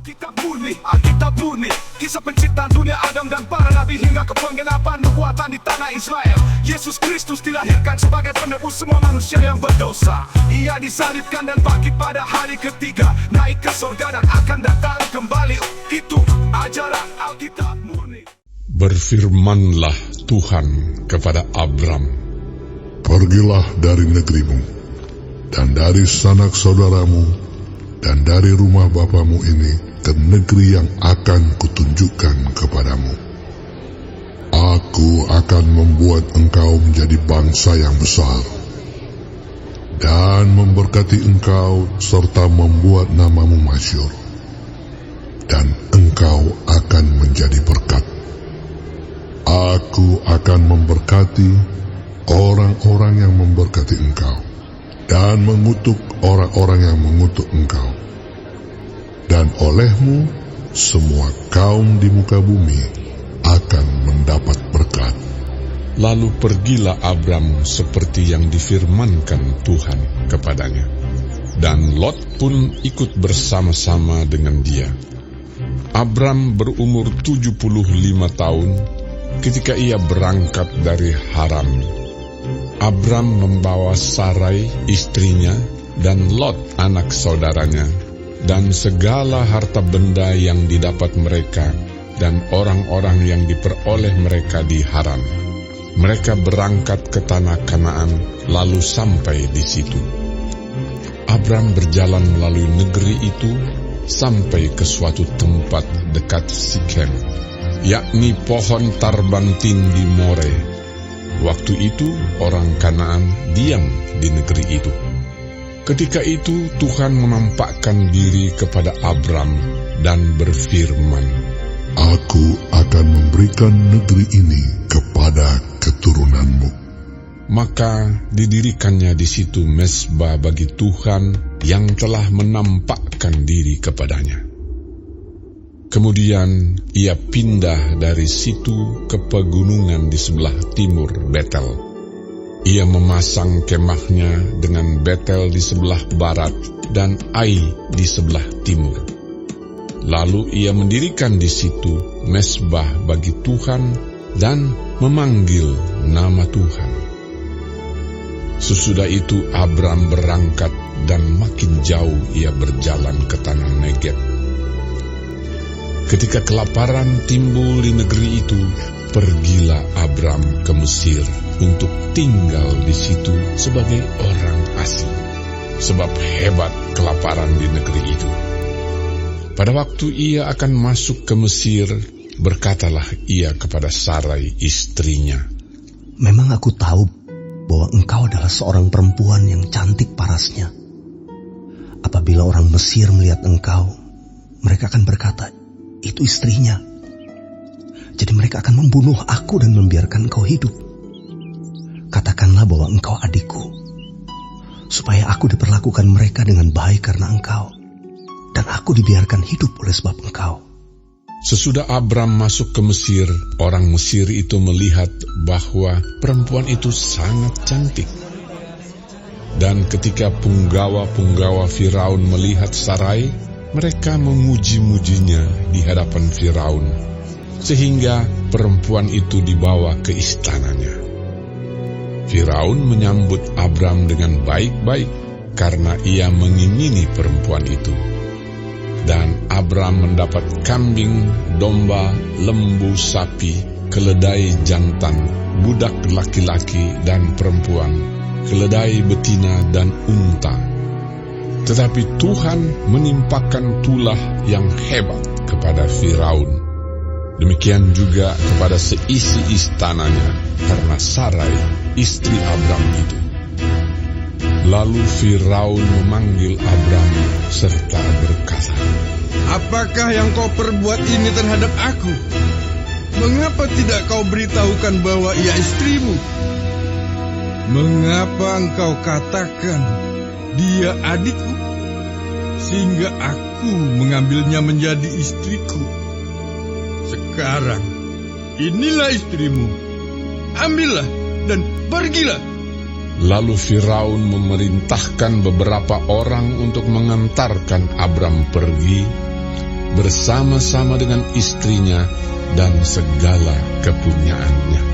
Alkitab murni, kisah penciptaan dunia Adam dan para nabi hingga ke penggenapan nubuatan di tanah Israel. Yesus Kristus dilahirkan sebagai penebus semua manusia yang berdosa. Ia disalibkan dan bangkit pada hari ketiga, naik ke surga dan akan datang kembali. Itu ajaran Alkitab murni. Berfirmanlah Tuhan kepada Abram, "Pergilah dari negerimu, dan dari sanak saudaramu, dan dari rumah bapamu ini, ke negeri yang akan kutunjukkan kepadamu. Aku akan membuat engkau menjadi bangsa yang besar, dan memberkati engkau serta membuat namamu masyhur, dan engkau akan menjadi berkat. Aku akan memberkati orang-orang yang memberkati engkau, dan mengutuk orang-orang yang mengutuk engkau. Dan olehmu, semua kaum di muka bumi akan mendapat berkat." Lalu pergilah Abram seperti yang difirmankan Tuhan kepadanya. Dan Lot pun ikut bersama-sama dengan dia. Abram berumur 75 tahun ketika ia berangkat dari Haran. Abram membawa Sarai istrinya dan Lot anak saudaranya, dan segala harta benda yang didapat mereka dan orang-orang yang diperoleh mereka di Haran. Mereka berangkat ke tanah Kanaan, lalu sampai di situ. Abram berjalan melalui negeri itu sampai ke suatu tempat dekat Sikem, yakni pohon tarbantin di More. Waktu itu orang Kanaan diam di negeri itu. Ketika itu Tuhan menampakkan diri kepada Abram dan berfirman, "Aku akan memberikan negeri ini kepada keturunanmu." Maka didirikannya di situ mezbah bagi Tuhan yang telah menampakkan diri kepadanya. Kemudian ia pindah dari situ ke pegunungan di sebelah timur Betel. Ia memasang kemahnya dengan Betel di sebelah barat dan Ai di sebelah timur. Lalu ia mendirikan di situ mezbah bagi Tuhan dan memanggil nama Tuhan. Sesudah itu Abram berangkat dan makin jauh ia berjalan ke tanah Negeb. Ketika kelaparan timbul di negeri itu, pergilah Abram ke Mesir untuk tinggal di situ sebagai orang asing, sebab hebat kelaparan di negeri itu. Pada waktu ia akan masuk ke Mesir, berkatalah ia kepada Sarai istrinya, "Memang aku tahu bahwa engkau adalah seorang perempuan yang cantik parasnya. Apabila orang Mesir melihat engkau, mereka akan berkata, 'Itu istrinya.' Jadi mereka akan membunuh aku dan membiarkan engkau hidup. Katakanlah bahwa engkau adikku, supaya aku diperlakukan mereka dengan baik karena engkau, dan aku dibiarkan hidup oleh sebab engkau." Sesudah Abram masuk ke Mesir, orang Mesir itu melihat bahwa perempuan itu sangat cantik. Dan ketika punggawa-punggawa Firaun melihat Sarai, mereka memuji-mujinya di hadapan Firaun, sehingga perempuan itu dibawa ke istananya. Firaun menyambut Abram dengan baik-baik karena ia mengingini perempuan itu. Dan Abram mendapat kambing, domba, lembu, sapi, keledai jantan, budak laki-laki dan perempuan, keledai betina dan unta. Tetapi Tuhan menimpakan tulah yang hebat kepada Firaun. Demikian juga kepada seisi istananya karena Sarai, istri Abram itu. Lalu Firaun memanggil Abram serta berkata, "Apakah yang kau perbuat ini terhadap aku? Mengapa tidak kau beritahukan bahwa ia istrimu? Mengapa engkau katakan dia adikku, sehingga aku mengambilnya menjadi istriku? Sekarang, inilah istrimu. Ambillah dan pergilah." Lalu Firaun memerintahkan beberapa orang untuk mengantarkan Abram pergi, bersama-sama dengan istrinya dan segala kepunyaannya.